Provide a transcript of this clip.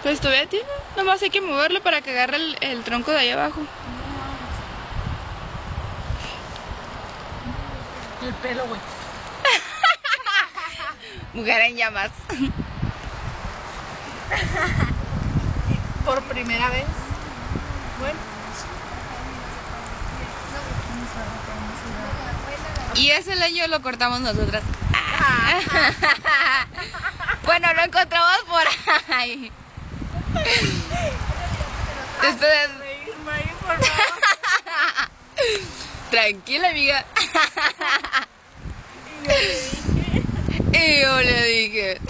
Pues todavía tiene, nomás hay que moverlo para que agarre el tronco de ahí abajo. El pelo, güey. Mujer en llamas. Por primera vez. Bueno. Y ese leño lo cortamos nosotras. Bueno, lo encontramos por ahí. Ustedes... Tranquila, amiga. Y yo le dije.